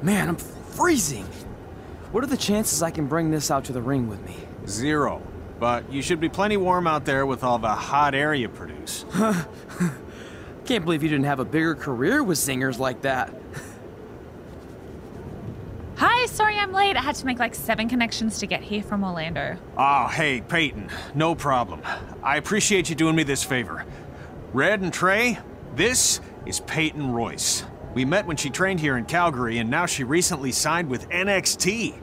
Man, I'm freezing. What are the chances I can bring this out to the ring with me? 0. But you should be plenty warm out there with all the hot air you produce. Can't believe you didn't have a bigger career with singers like that. Hi, sorry I'm late. I had to make like 7 connections to get here from Orlando. Oh, hey, Peyton. No problem. I appreciate you doing me this favor. Red and Trey, this is Peyton Royce. We met when she trained here in Calgary, and now she recently signed with NXT.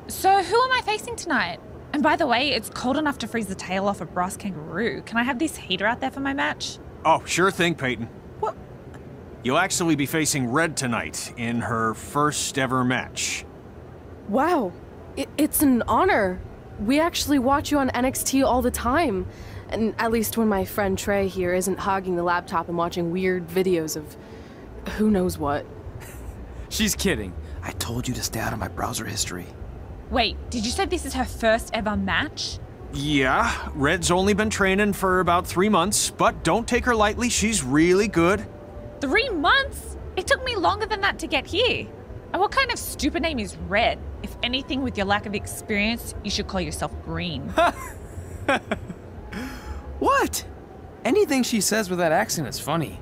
So who am I facing tonight? And by the way, it's cold enough to freeze the tail off a brass kangaroo. Can I have this heater out there for my match? Oh, sure thing, Peyton. What? You'll actually be facing Red tonight in her first ever match. Wow, it's an honor. We actually watch you on NXT all the time. And at least when my friend Trey here isn't hogging the laptop and watching weird videos of who knows what. She's kidding. I told you to stay out of my browser history. Wait, did you say this is her first ever match? Yeah, Red's only been training for about 3 months, but don't take her lightly, she's really good. 3 months? It took me longer than that to get here. And what kind of stupid name is Red? If anything, with your lack of experience, you should call yourself Green. What? Anything she says with that accent is funny.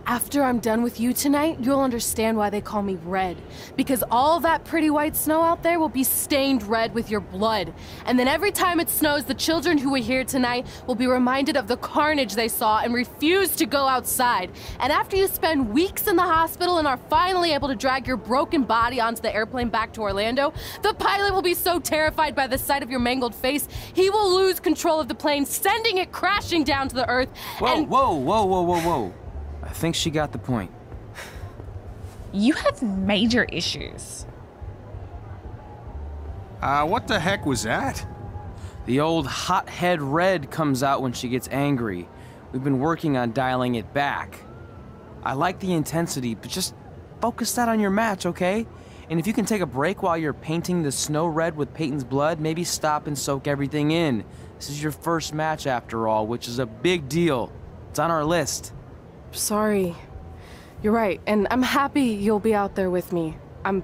After I'm done with you tonight, you'll understand why they call me Red. Because all that pretty white snow out there will be stained red with your blood. And then every time it snows, the children who were here tonight will be reminded of the carnage they saw and refuse to go outside. And after you spend weeks in the hospital and are finally able to drag your broken body onto the airplane back to Orlando, the pilot will be so terrified by the sight of your mangled face, he will lose control of the plane, sending it crashing down to the earth. Whoa. I think she got the point. You have major issues. What the heck was that? The old hothead Red comes out when she gets angry. We've been working on dialing it back. I like the intensity, but just focus that on your match, okay? And if you can take a break while you're painting the snow red with Peyton's blood, maybe stop and soak everything in. This is your first match after all, which is a big deal. It's on our list. Sorry. You're right, and I'm happy you'll be out there with me. I'm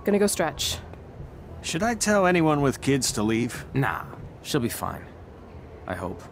gonna go stretch. Should I tell anyone with kids to leave? Nah, she'll be fine. I hope.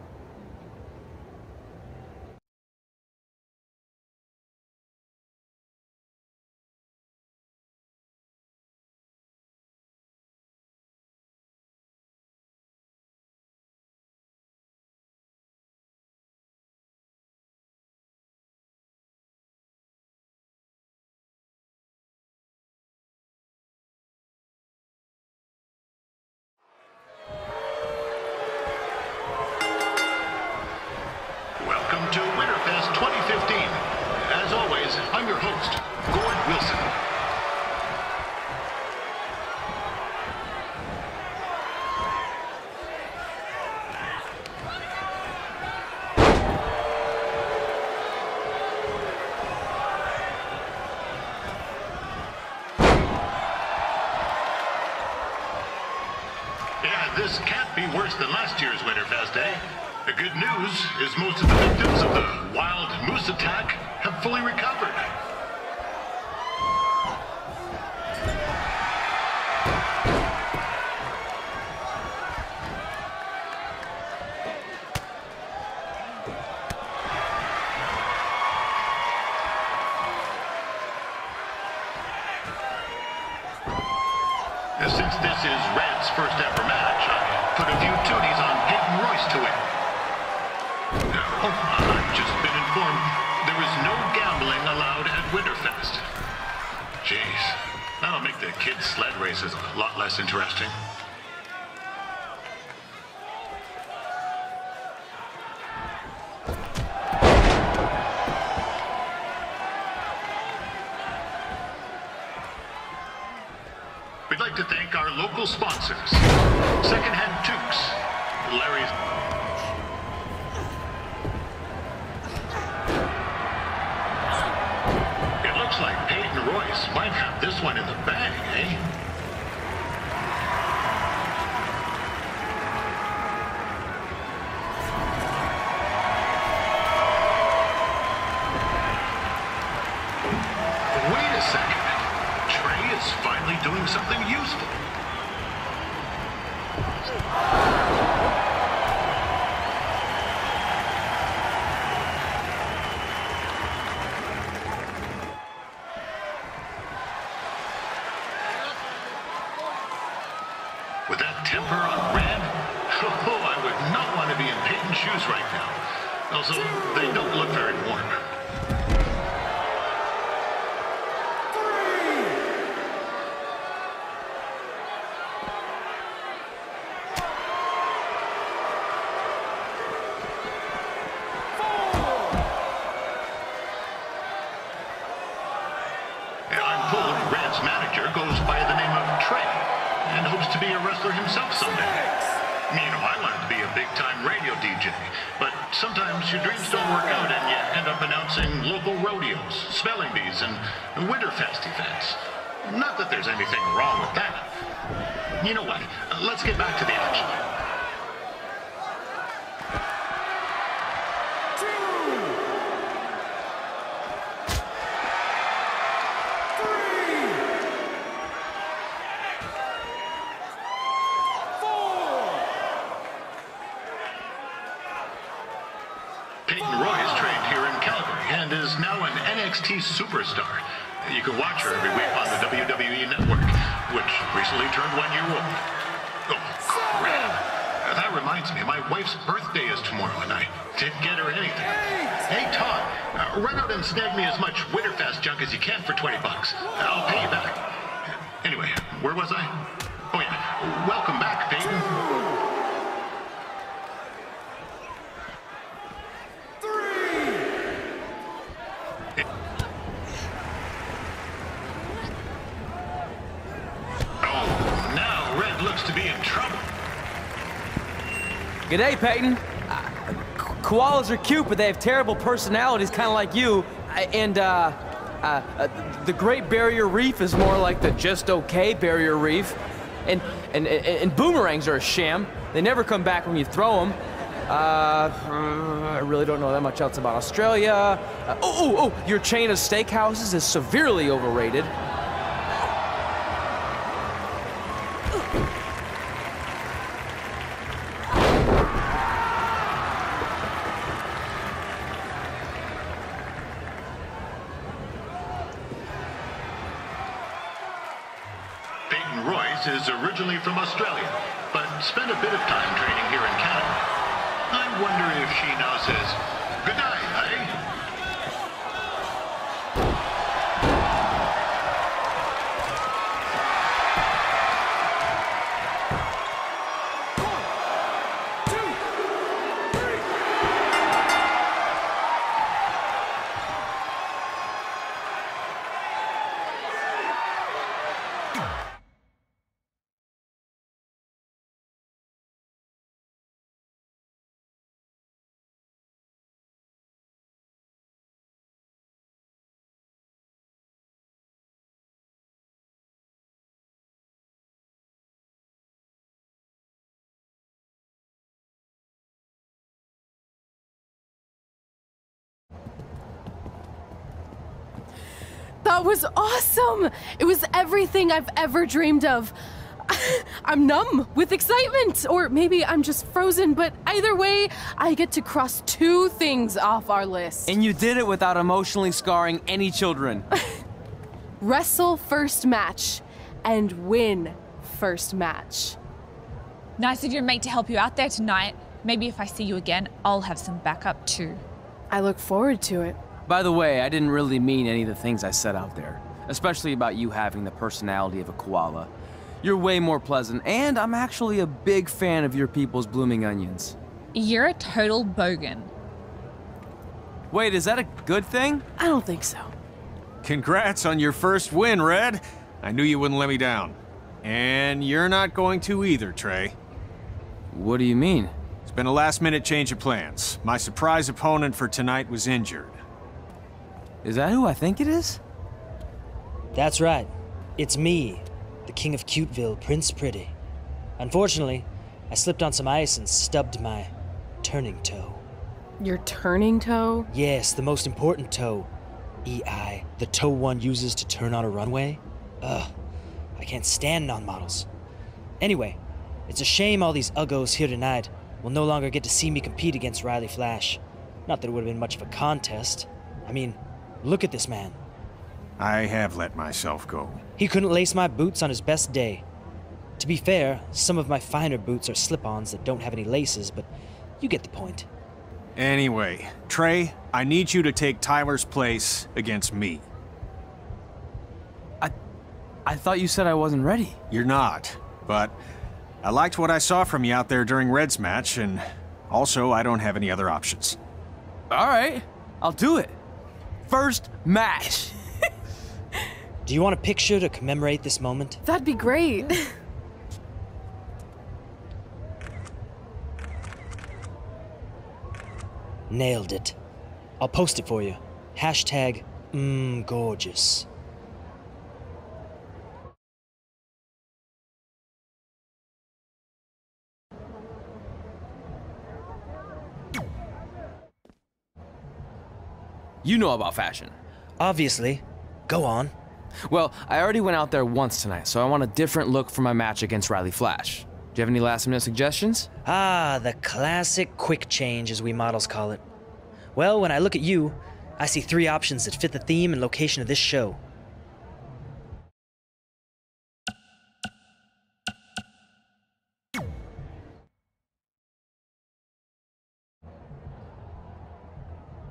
Welcome to Winterfest 2015. As always, I'm your host, Gord Wilson. Yeah, this can't be worse than last year's Winterfest, eh? The good news is most of the victims of the wild moose attack have fully recovered. Since this is Red's first ever match, I put a few toonies on Peyton Royce to win. Oh, I've just been informed there is no gambling allowed at Winterfest. Jeez, that'll make the kids' sled races a lot less interesting. We'd like to thank our local sponsors, Secondhand Toques, Larry's... It looks like Peyton Royce might have this one in the bag, eh? Wait a second. doing something useful. With that temper on Red, oh, I would not want to be in Peyton's shoes right now. Also, they don't look very warm. I'm told Red's manager goes by the name of Trey and hopes to be a wrestler himself someday. You know, I wanted to be a big-time radio DJ, but sometimes your dreams don't work out and you end up announcing local rodeos, spelling bees, and Winterfest events. Not that there's anything wrong with that. You know what? Let's get back to the action. Peyton Royce trained here in Calgary and is now an NXT superstar. You can watch her every week on the WWE Network, which recently turned 1 year old. Oh, crap. That reminds me, my wife's birthday is tomorrow and I didn't get her anything. Hey, Todd, run out and snag me as much Winterfest junk as you can for 20 bucks. I'll pay you back. Anyway, where was I? Oh, yeah. Welcome back, Peyton. To be in trouble. G'day, Peyton. Koalas are cute, but they have terrible personalities, kind of like you. The Great Barrier Reef is more like the just okay Barrier Reef. And boomerangs are a sham. They never come back when you throw them. I really don't know that much else about Australia. Your chain of steakhouses is severely overrated. Peyton Royce is originally from Australia, but spent a bit of time training here in Canada. I wonder if she now says, good night, eh? That was awesome! It was everything I've ever dreamed of. I'm numb with excitement, or maybe I'm just frozen, but either way, I get to cross 2 things off our list. And you did it without emotionally scarring any children. Wrestle first match, and win first match. Nice of your mate to help you out there tonight. Maybe if I see you again, I'll have some backup too. I look forward to it. By the way, I didn't really mean any of the things I said out there, especially about you having the personality of a koala. You're way more pleasant, and I'm actually a big fan of your people's blooming onions. You're a total bogan. Wait, is that a good thing? I don't think so. Congrats on your first win, Red. I knew you wouldn't let me down. And you're not going to either, Trey. What do you mean? It's been a last-minute change of plans. My surprise opponent for tonight was injured. Is that who I think it is? That's right. It's me, the King of Cuteville, Prince Pretty. Unfortunately, I slipped on some ice and stubbed my turning toe. Your turning toe? Yes, the most important toe. EI, the toe one uses to turn on a runway. Ugh. I can't stand non-models. Anyway, it's a shame all these uggos here tonight will no longer get to see me compete against Riley Flash. Not that it would have been much of a contest. I mean, look at this man. I have let myself go. He couldn't lace my boots on his best day. To be fair, some of my finer boots are slip-ons that don't have any laces, but you get the point. Anyway, Trey, I need you to take Tyler's place against me. I thought you said I wasn't ready. You're not, but I liked what I saw from you out there during Red's match, and also I don't have any other options. All right, I'll do it. First match. Do you want a picture to commemorate this moment? That'd be great. Nailed it. I'll post it for you. Hashtag gorgeous. You know about fashion. Obviously. Go on. Well, I already went out there once tonight, so I want a different look for my match against Riley Flash. Do you have any last-minute suggestions? Ah, the classic quick change, as we models call it. Well, when I look at you, I see 3 options that fit the theme and location of this show.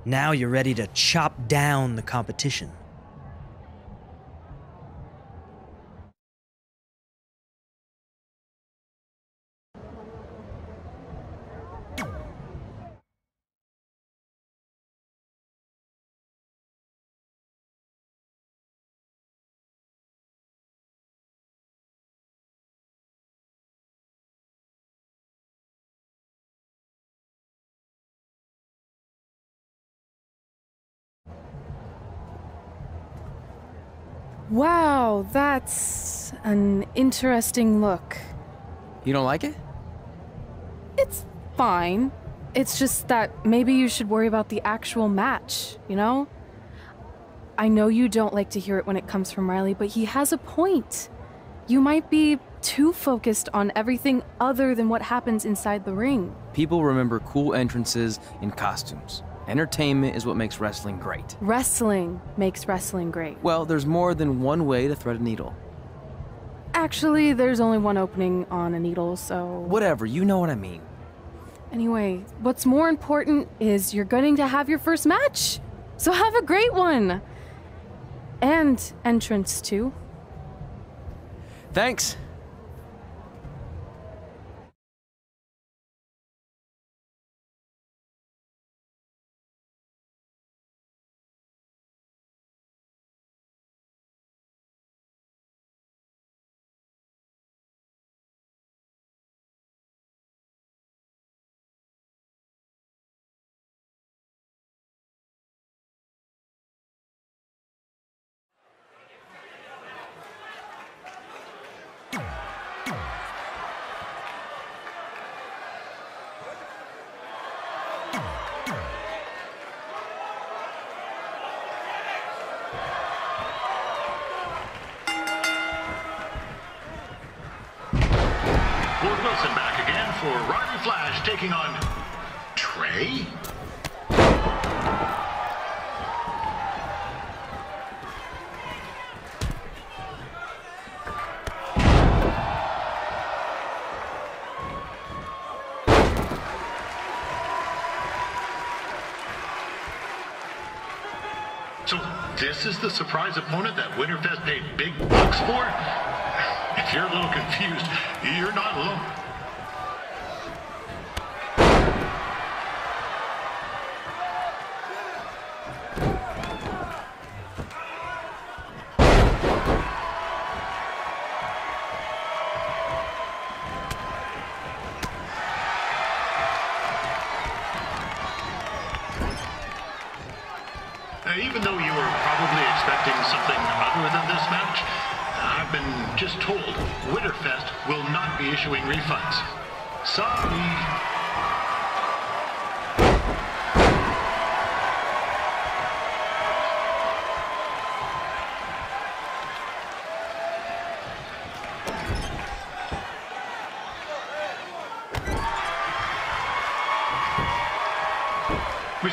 Now you're ready to chop down the competition. Wow, that's an interesting look. You don't like it? It's fine. It's just that maybe you should worry about the actual match, you know? I know you don't like to hear it when it comes from Riley, but he has a point. You might be too focused on everything other than what happens inside the ring. People remember cool entrances and costumes. Entertainment is what makes wrestling great. Wrestling makes wrestling great. Well, there's more than one way to thread a needle. Actually, there's only one opening on a needle, so... Whatever, you know what I mean. Anyway, what's more important is you're going to have your first match. So have a great one. And entrance, too. Thanks. Ford Wilson back again for Riley Flash taking on Trey. So this is the surprise opponent that Winterfest paid big bucks for? If you're a little confused, you're not alone. Even though you were probably expecting something other than this match, I've been just told Winterfest will not be issuing refunds. Sorry.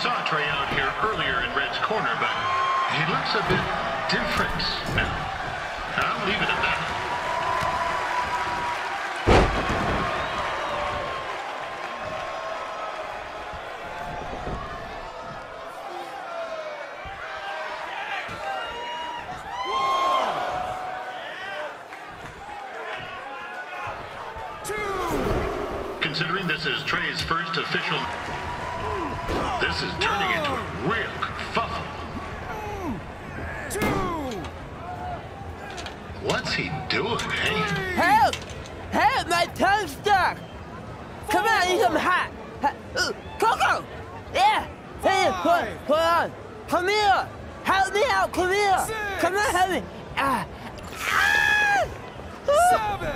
saw Trey out here earlier in Red's corner, but he looks a bit different now. I'll leave it at that. Considering this is Trey's first official, this is turning into a real kerfuffle. What's he doing, eh? Help! Help! My tongue's stuck! Come on, I need some hot! Coco! Yeah! Hey, hold on! Come here! Help me out! Come here! Come on, help me!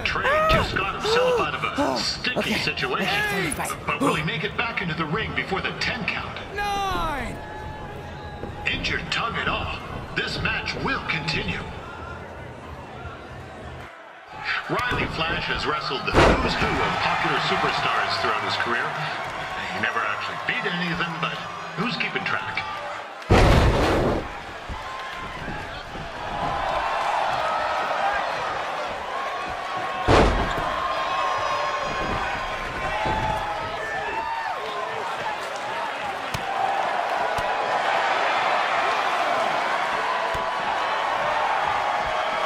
Trey just got himself out of a sticky situation. But will he make it back into the ring before the 10 count? 9! Injured tongue and all, this match will continue. Riley Flash has wrestled the who's who of popular superstars throughout his career. He never actually beat any of them, but who's keeping track?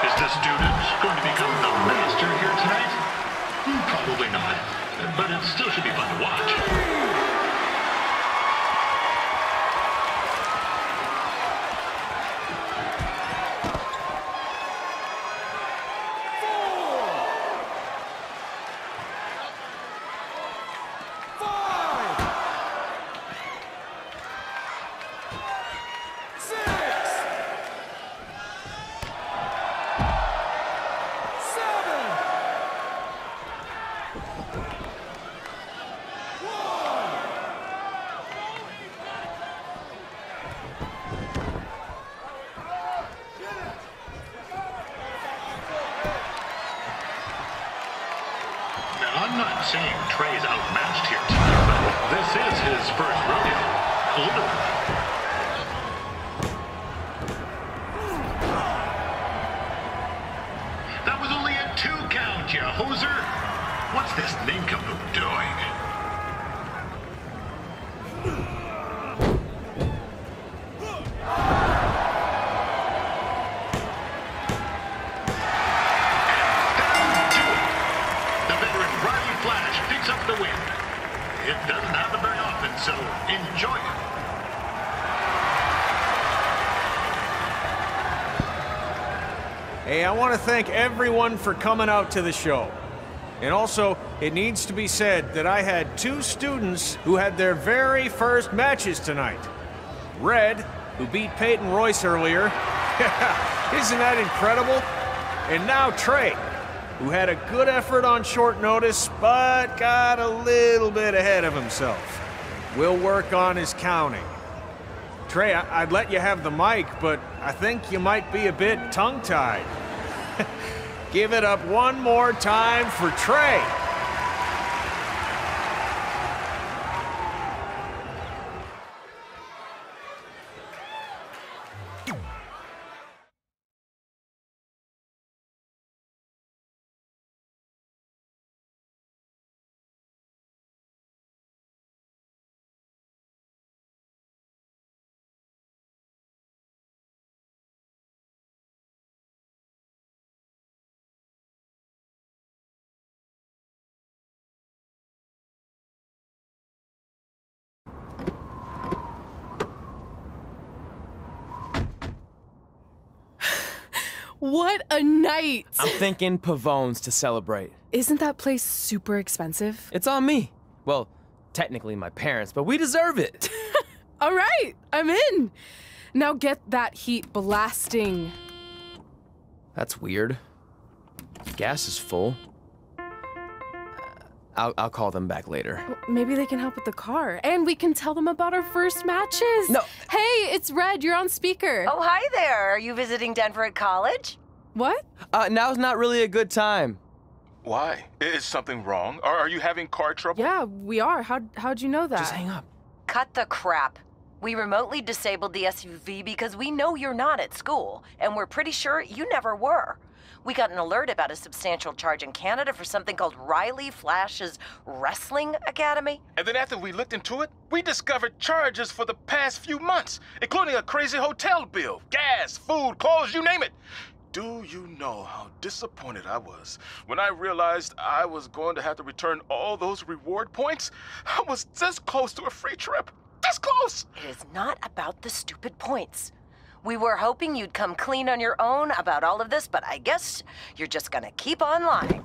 Is the student going to become the master here tonight? Probably not, but it still should be fun to watch. I'm not saying Trey's outmatched here tonight, but this is his first rodeo. Literally. That was only a 2 count, you hoser. What's this nincompoop doing? It doesn't happen very often, so enjoy it. Hey, I want to thank everyone for coming out to the show. And also, it needs to be said that I had 2 students who had their very first matches tonight. Red, who beat Peyton Royce earlier. Isn't that incredible? And now Trey, who had a good effort on short notice, but got a little bit ahead of himself. We'll work on his counting. Trey, I'd let you have the mic, but I think you might be a bit tongue-tied. Give it up one more time for Trey. What a night! I'm thinking Pavone's to celebrate. Isn't that place super expensive? It's on me. Well, technically my parents, but we deserve it. All right, I'm in. Now get that heat blasting. That's weird. Gas is full. I'll call them back later. Maybe they can help with the car. And we can tell them about our first matches. No. Hey, it's Red. You're on speaker. Oh, hi there. Are you visiting Denver at college? What? Now's not really a good time. Why? Is something wrong? Are you having car trouble? Yeah, we are. How'd you know that? Just hang up. Cut the crap. We remotely disabled the SUV because we know you're not at school, and we're pretty sure you never were. We got an alert about a substantial charge in Canada for something called Riley Flash's Wrestling Academy. And then after we looked into it, we discovered charges for the past few months, including a crazy hotel bill, gas, food, clothes, you name it. Do you know how disappointed I was when I realized I was going to have to return all those reward points? I was this close to a free trip. This close! It is not about the stupid points. We were hoping you'd come clean on your own about all of this, but I guess you're just gonna keep on lying.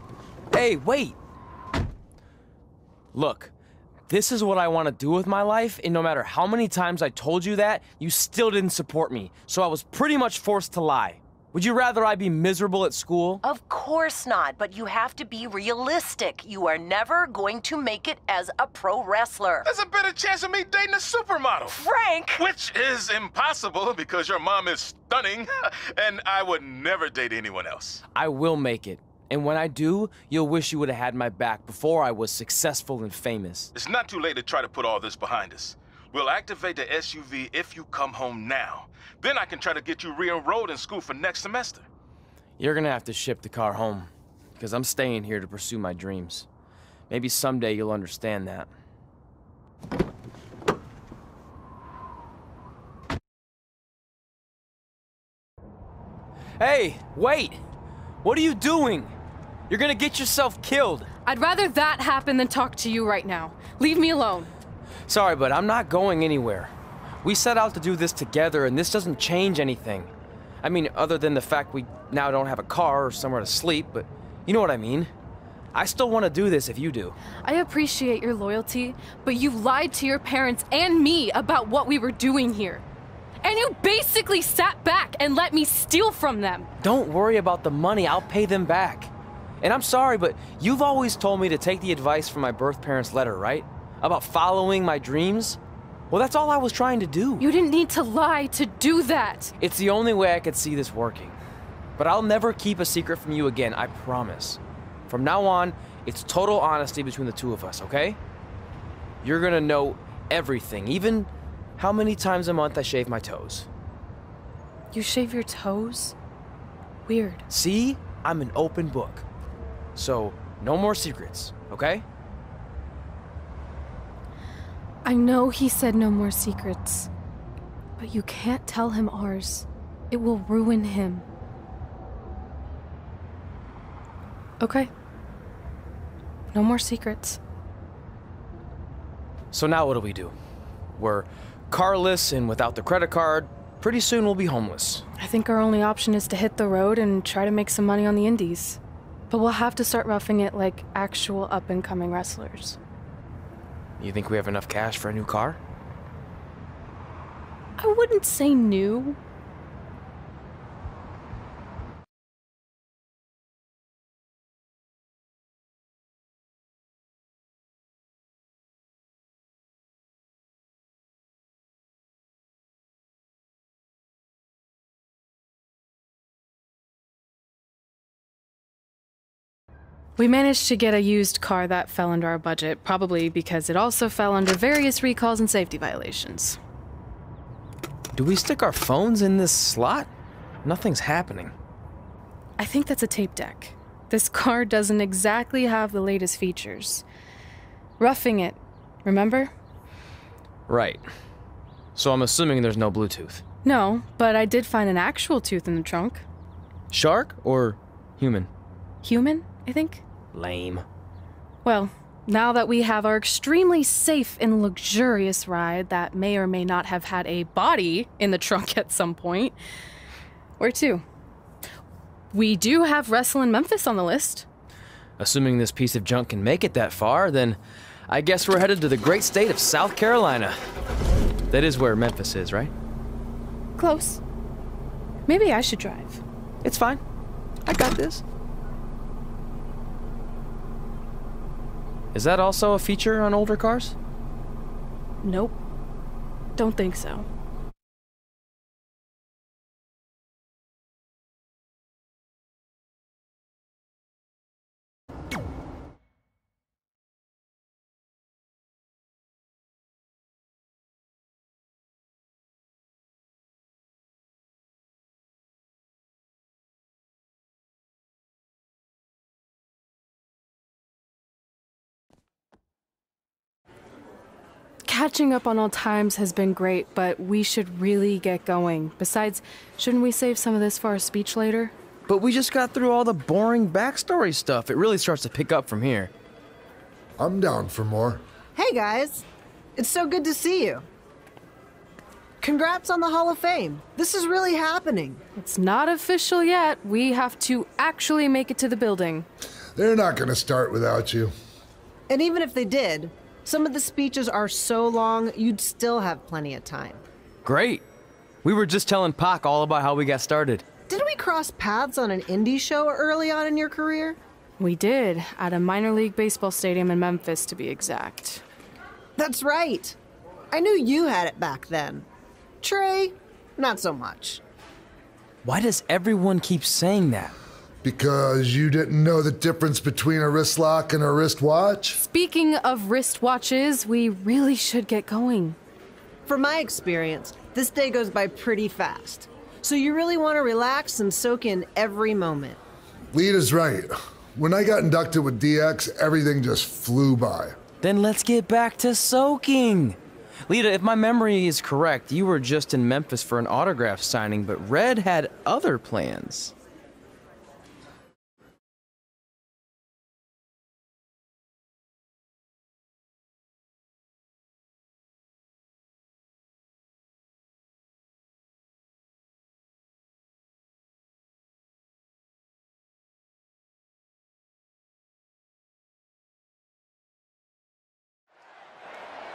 Hey, wait! Look, this is what I want to do with my life, and no matter how many times I told you that, you still didn't support me, so I was pretty much forced to lie. Would you rather I be miserable at school? Of course not, but you have to be realistic. You are never going to make it as a pro wrestler. There's a better chance of me dating a supermodel. Frank! Which is impossible because your mom is stunning, and I would never date anyone else. I will make it. And when I do, you'll wish you would have had my back before I was successful and famous. It's not too late to try to put all this behind us. We'll activate the SUV if you come home now. Then I can try to get you re-enrolled in school for next semester. You're gonna have to ship the car home, because I'm staying here to pursue my dreams. Maybe someday you'll understand that. Hey, wait! What are you doing? You're gonna get yourself killed. I'd rather that happen than talk to you right now. Leave me alone. Sorry, but I'm not going anywhere. We set out to do this together, and this doesn't change anything. I mean, other than the fact we now don't have a car or somewhere to sleep, but you know what I mean. I still want to do this if you do. I appreciate your loyalty, but you lied to your parents and me about what we were doing here. And you basically sat back and let me steal from them. Don't worry about the money, I'll pay them back. And I'm sorry, but you've always told me to take the advice from my birth parents' letter, right? About following my dreams? Well, that's all I was trying to do. You didn't need to lie to do that. It's the only way I could see this working. But I'll never keep a secret from you again, I promise. From now on, it's total honesty between the two of us, okay? You're gonna know everything, even how many times a month I shave my toes. You shave your toes? Weird. See? I'm an open book. So, no more secrets, okay? I know he said no more secrets, but you can't tell him ours. It will ruin him. Okay. No more secrets. So now what do we do? We're carless and without the credit card. Pretty soon we'll be homeless. I think our only option is to hit the road and try to make some money on the indies. But we'll have to start roughing it like actual up-and-coming wrestlers. You think we have enough cash for a new car? I wouldn't say new. We managed to get a used car that fell under our budget, probably because it also fell under various recalls and safety violations. Do we stick our phones in this slot? Nothing's happening. I think that's a tape deck. This car doesn't exactly have the latest features. Roughing it, remember? Right. So I'm assuming there's no Bluetooth. No, but I did find an actual tooth in the trunk. Shark or human? Human, I think. Lame. Well, now that we have our extremely safe and luxurious ride that may or may not have had a body in the trunk at some point, where to? We do have Wrestle in Memphis on the list. Assuming this piece of junk can make it that far, then I guess we're headed to the great state of South Carolina. That is where Memphis is, right? Close. Maybe I should drive. It's fine. I got this. Is that also a feature on older cars? Nope. Don't think so. Catching up on old times has been great, but we should really get going. Besides, shouldn't we save some of this for our speech later? But we just got through all the boring backstory stuff. It really starts to pick up from here. I'm down for more. Hey guys, it's so good to see you. Congrats on the Hall of Fame. This is really happening. It's not official yet. We have to actually make it to the building. They're not gonna start without you. And even if they did, some of the speeches are so long, you'd still have plenty of time. Great. We were just telling Pac all about how we got started. Didn't we cross paths on an indie show early on in your career? We did, at a minor league baseball stadium in Memphis, to be exact. That's right. I knew you had it back then. Trey, not so much. Why does everyone keep saying that? Because you didn't know the difference between a wrist lock and a wristwatch? Speaking of wristwatches, we really should get going. From my experience, this day goes by pretty fast. So you really want to relax and soak in every moment. Lita's right. When I got inducted with DX, everything just flew by. Then let's get back to soaking. Lita, if my memory is correct, you were just in Memphis for an autograph signing, but Red had other plans.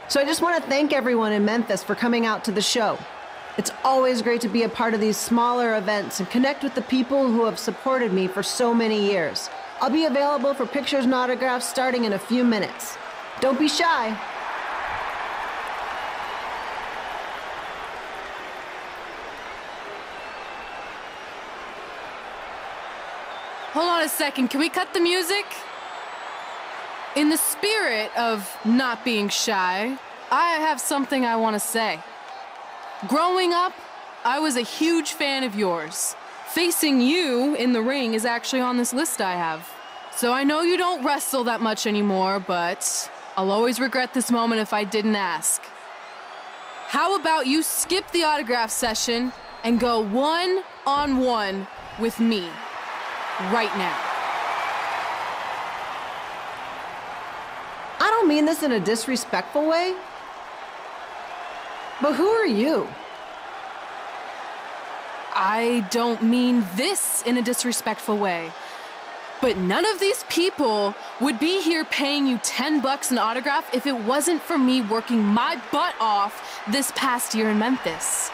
So I just want to thank everyone in Memphis for coming out to the show. It's always great to be a part of these smaller events and connect with the people who have supported me for so many years. I'll be available for pictures and autographs starting in a few minutes. Don't be shy. Hold on a second, can we cut the music? In the spirit of not being shy, I have something I want to say. Growing up, I was a huge fan of yours. Facing you in the ring is actually on this list I have. So I know you don't wrestle that much anymore, but I'll always regret this moment if I didn't ask. How about you skip the autograph session and go one-on-one with me right now? I don't mean this in a disrespectful way, but who are you? I don't mean this in a disrespectful way, but none of these people would be here paying you $10 an autograph if it wasn't for me working my butt off this past year in Memphis.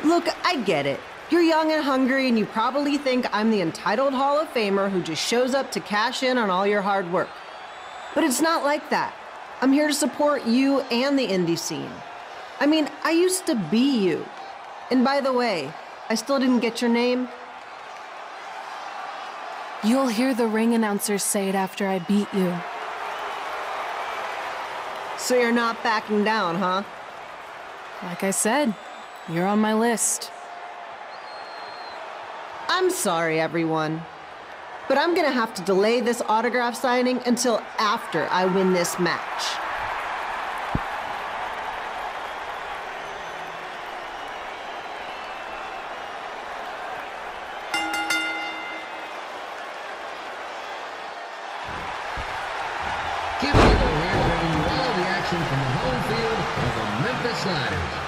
Look, I get it. You're young and hungry, and you probably think I'm the entitled Hall of Famer who just shows up to cash in on all your hard work. But it's not like that. I'm here to support you and the indie scene. I mean, I used to be you. And by the way, I still didn't get your name. You'll hear the ring announcer say it after I beat you. So you're not backing down, huh? Like I said, you're on my list. I'm sorry, everyone. But I'm gonna have to delay this autograph signing until after I win this match. Kim Hero here, bringing you all the action from the home field of the Memphis Sliders.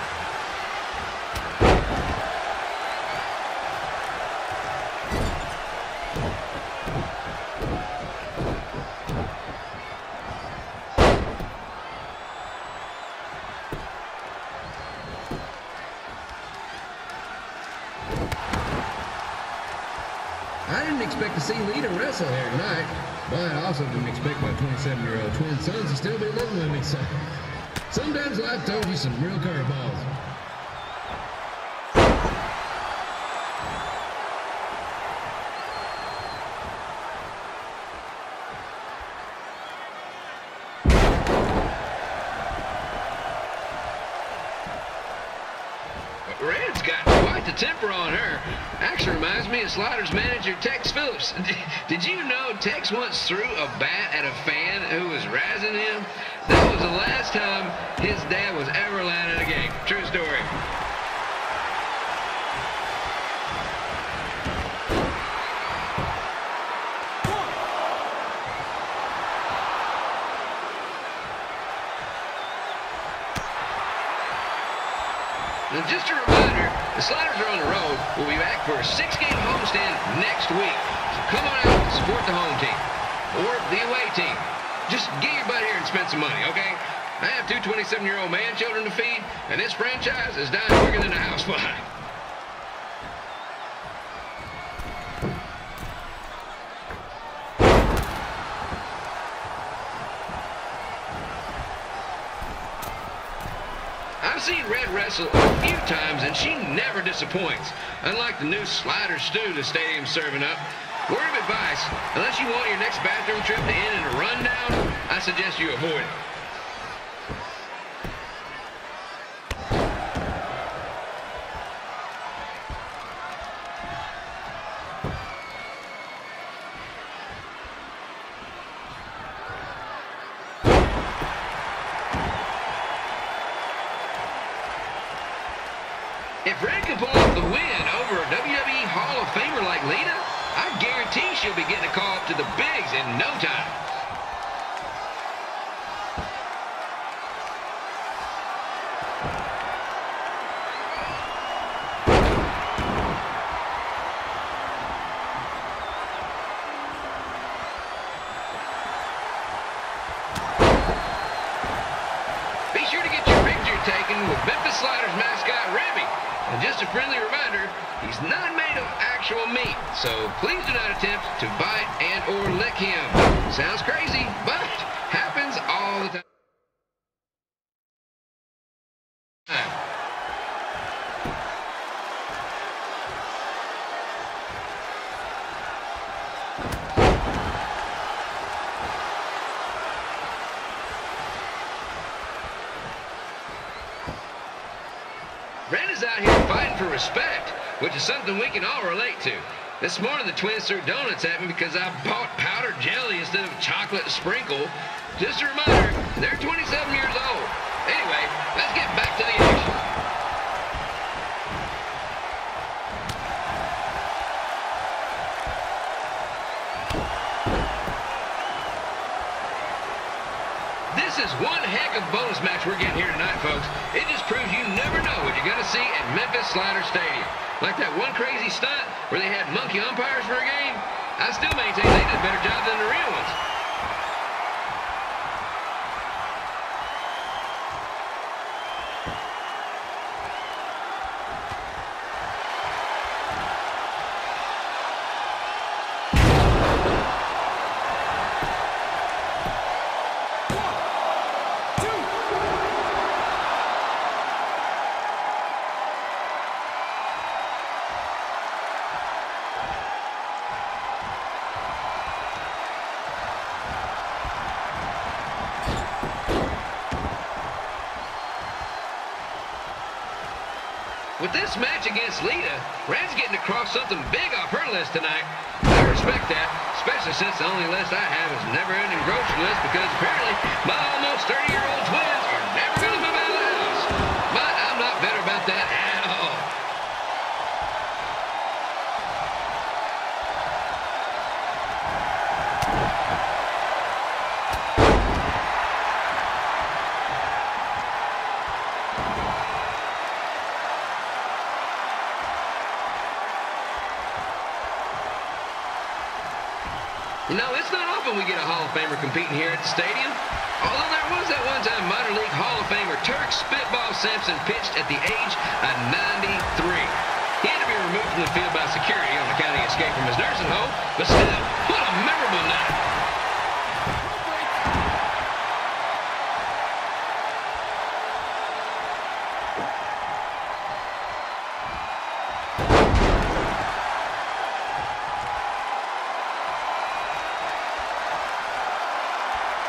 I didn't expect to see Lita wrestle here tonight, but I also didn't expect my 27-year-old twin sons to still be living with me, so sometimes life throws you some real curveballs. Red's got quite the temper on her. Actually reminds me of Sliders manager Tex Phillips. Did you know Tex once threw a bat at a fan who was razzing him? That was the last time his dad was ever allowed in a game. True story. And just a reminder, the Sliders are on the road. We'll be back for a 6-game homestand next week. So come on out and support the home team or the away team. Just get your butt here and spend some money, okay? I have 2 27-year-old man children to feed, and this franchise is dying quicker than a housefly. I've seen Red wrestle a few times, and she never disappoints. Unlike the new slider stew the stadium's serving up. Word of advice, unless you want your next bathroom trip to end in a rundown, I suggest you avoid it. If Red can pull off the win over a WWE Hall of Famer like Lita, I guarantee she'll be getting a call up to the bigs in no time. Be sure to get your picture taken with Memphis Sliders mascot Remy. And just a friendly reminder, he's not made of actual meat, so please do not attempt to bite and or lick him. Sounds crazy, but happens all the time. Red is out here fighting for respect, which is something we can all relate to. This morning, the twins threw donuts at me because I bought powdered jelly instead of chocolate sprinkle. Just a reminder, they're 27 years old. Anyway, let's get back to the action. This is one heck of a bonus match we're getting here tonight, folks. It just proves you never know what you're going to see at Memphis Slider Stadium. Like that one crazy stunt where they had monkey umpires for a game. I still maintain they did a better job than the real ones. With this match against Lita, Red's getting to cross something big off her list tonight. I respect that, especially since the only list I have is never-ending grocery list because apparently my almost 30-year-old twins are never going to move out of the house. But I'm not bitter about that at all. You know, it's not often we get a Hall of Famer competing here at the stadium. Although there was that one time minor league Hall of Famer Turk Spitball Simpson pitched at the age of 93. He had to be removed from the field by security on account of escape from his nursing home, but still, what a memorable night.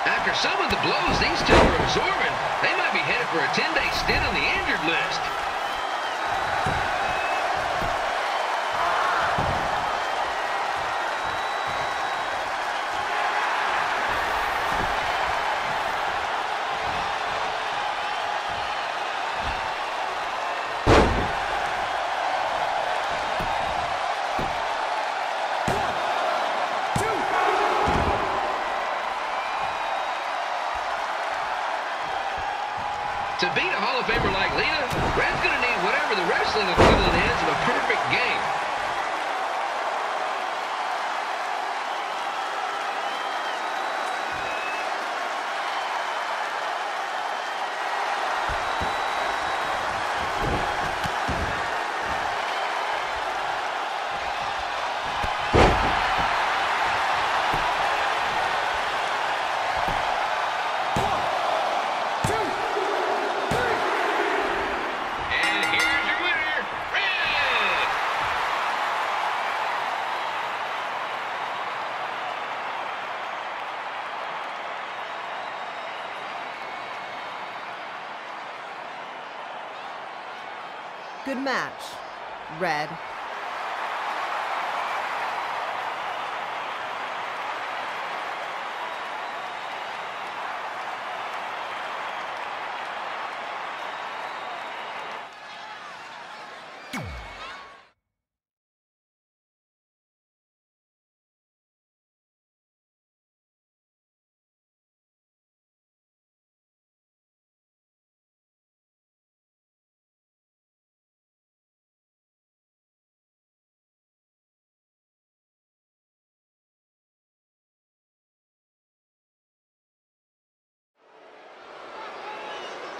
After some of the blows these two are absorbing, they might be headed for a 10-day stint on the injured list. Good match, Red.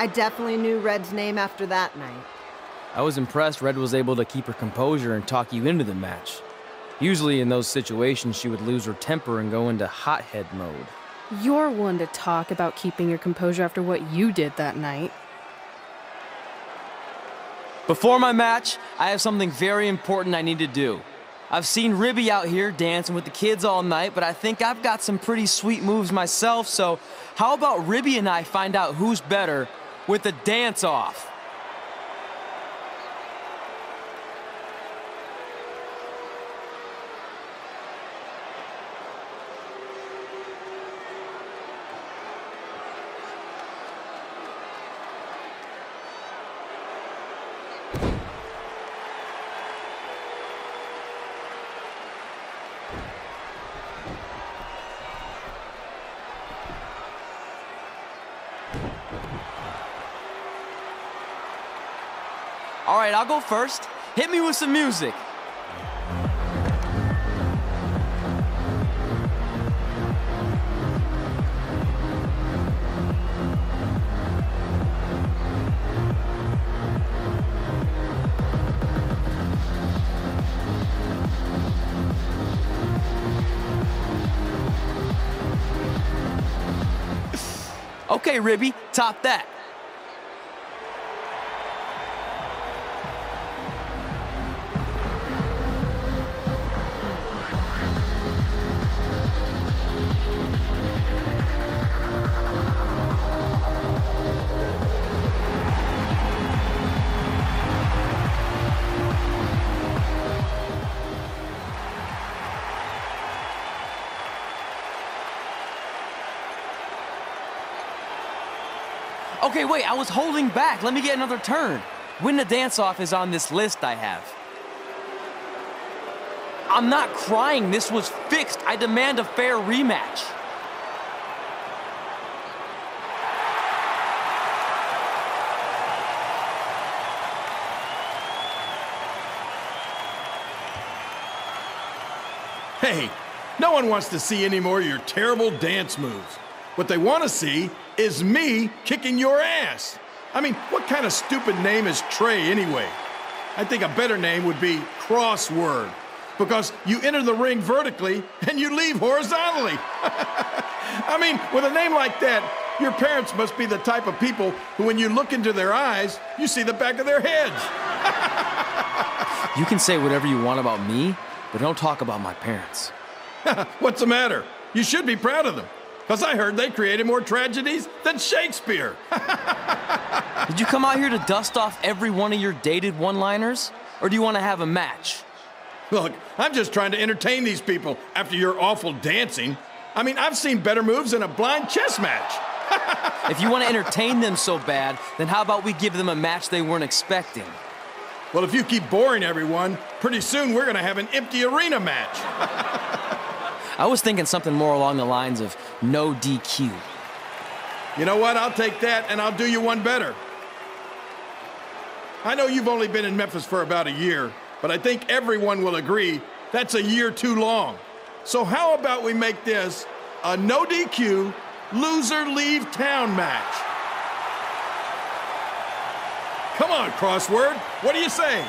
I definitely knew Red's name after that night. I was impressed Red was able to keep her composure and talk you into the match. Usually in those situations, she would lose her temper and go into hothead mode. You're one to talk about keeping your composure after what you did that night. Before my match, I have something very important I need to do. I've seen Ribby out here dancing with the kids all night, but I think I've got some pretty sweet moves myself, so how about Ribby and I find out who's better with the dance-off? All right, I'll go first. Hit me with some music. Okay, Ribby, top that. Okay, wait, I was holding back. Let me get another turn. Win the dance-off is on this list I have. I'm not crying. This was fixed. I demand a fair rematch. Hey, no one wants to see any more of your terrible dance moves. What they want to see is me kicking your ass. I mean, what kind of stupid name is Trey anyway? I think a better name would be Crossword, because you enter the ring vertically and you leave horizontally. I mean, with a name like that, your parents must be the type of people who, when you look into their eyes, you see the back of their heads. You can say whatever you want about me, but don't talk about my parents. What's the matter? You should be proud of them. Because I heard they created more tragedies than Shakespeare. Did you come out here to dust off every one of your dated one-liners? Or do you want to have a match? Look, I'm just trying to entertain these people after your awful dancing. I mean, I've seen better moves in a blind chess match. If you want to entertain them so bad, then how about we give them a match they weren't expecting? Well, if you keep boring everyone, pretty soon we're going to have an empty arena match. I was thinking something more along the lines of no DQ. You know what? I'll take that, and I'll do you one better. I know you've only been in Memphis for about a year, but I think everyone will agree that's a year too long. So how about we make this a no DQ, loser leave town match? Come on, Crossword. What do you say?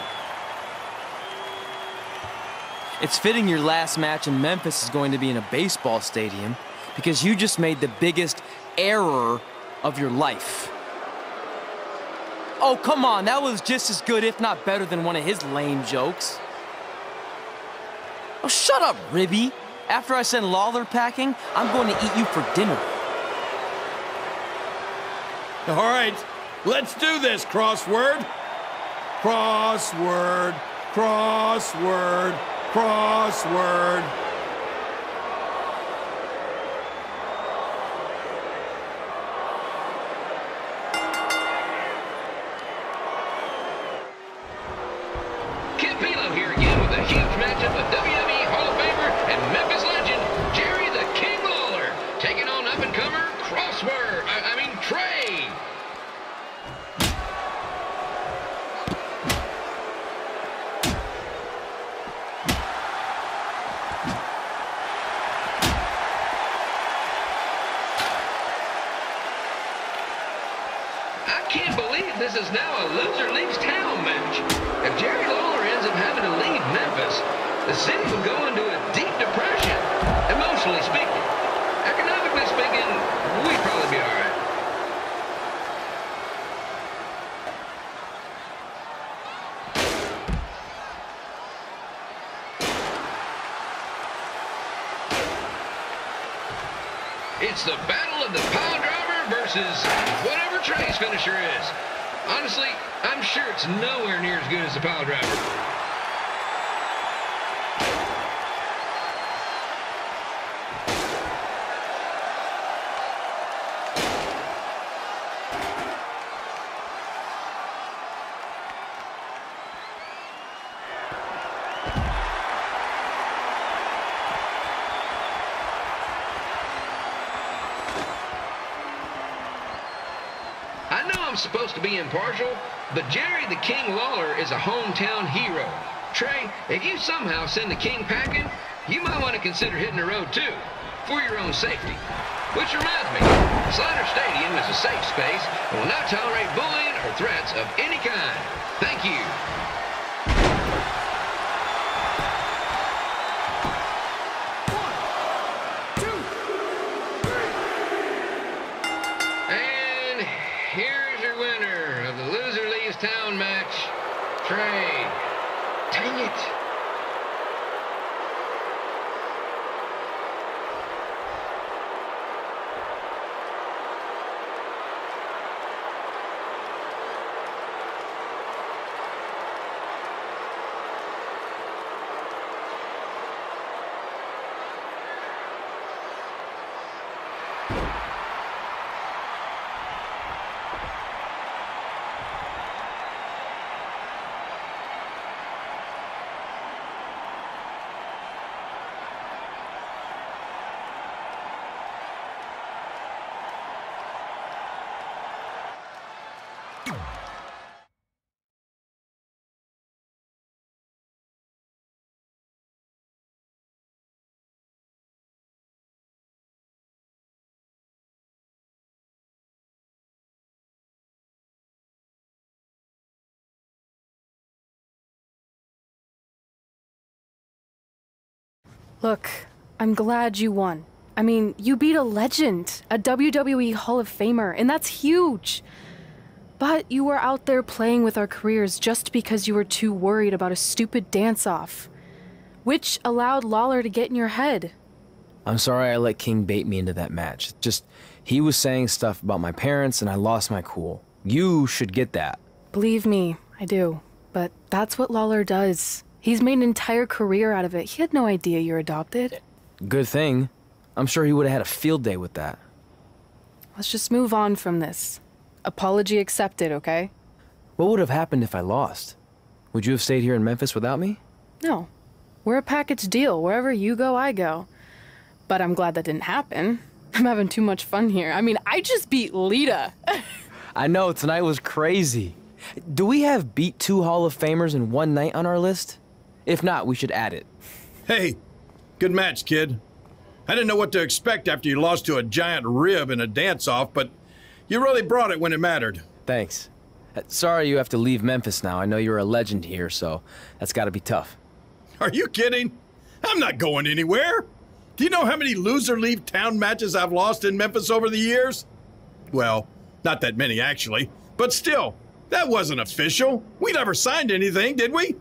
It's fitting your last match in Memphis is going to be in a baseball stadium because you just made the biggest error of your life. Oh, come on, that was just as good, if not better, than one of his lame jokes. Oh, shut up, Ribby. After I send Lawler packing, I'm going to eat you for dinner. All right, let's do this, Crossword. Crossword, crossword, crossword. Here again with a huge matchup of WWE Hall of Famer and Memphis legend, Jerry the King Lawler, taking on up-and-comer Trey. I can't believe this is now a loser leaves town match. If Jerry Lawler ends up having to leave Memphis, the city would go into a deep depression, emotionally speaking. Economically speaking, we'd probably be all right. It's the battle of the pile driver versus whatever Trey's finisher is. Honestly, I'm sure it's nowhere near as good as the pile driver. I know I'm supposed to be impartial, but Jerry the King Lawler is a hometown hero. Trey, if you somehow send the King packing, you might want to consider hitting the road too, for your own safety. Which reminds me, Slider Stadium is a safe space and will not tolerate bullying or threats of any kind. Thank you. Here's your winner of the Loser Leaves Town match, Trey. Dang it. Look, I'm glad you won. I mean, you beat a legend, a WWE Hall of Famer, and that's huge. But you were out there playing with our careers just because you were too worried about a stupid dance-off, which allowed Lawler to get in your head. I'm sorry I let King bait me into that match. Just, he was saying stuff about my parents and I lost my cool. You should get that. Believe me, I do. But that's what Lawler does. He's made an entire career out of it. He had no idea you're adopted. Good thing. I'm sure he would have had a field day with that. Let's just move on from this. Apology accepted, okay? What would have happened if I lost? Would you have stayed here in Memphis without me? No. We're a package deal. Wherever you go, I go. But I'm glad that didn't happen. I'm having too much fun here. I mean, I just beat Lita. I know, tonight was crazy. Do we have beat 2 Hall of Famers in one night on our list? If not, we should add it. Hey, good match, kid. I didn't know what to expect after you lost to a giant rib in a dance-off, but you really brought it when it mattered. Thanks. Sorry you have to leave Memphis now. I know you're a legend here, so that's gotta be tough. Are you kidding? I'm not going anywhere. Do you know how many loser leave town matches I've lost in Memphis over the years? Well, not that many actually, but still, that wasn't official. We never signed anything, did we?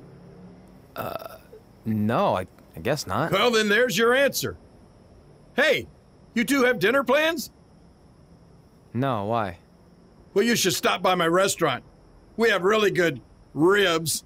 No, I guess not. Well, then there's your answer. Hey, you two have dinner plans? No, why? Well, you should stop by my restaurant. We have really good Ribs.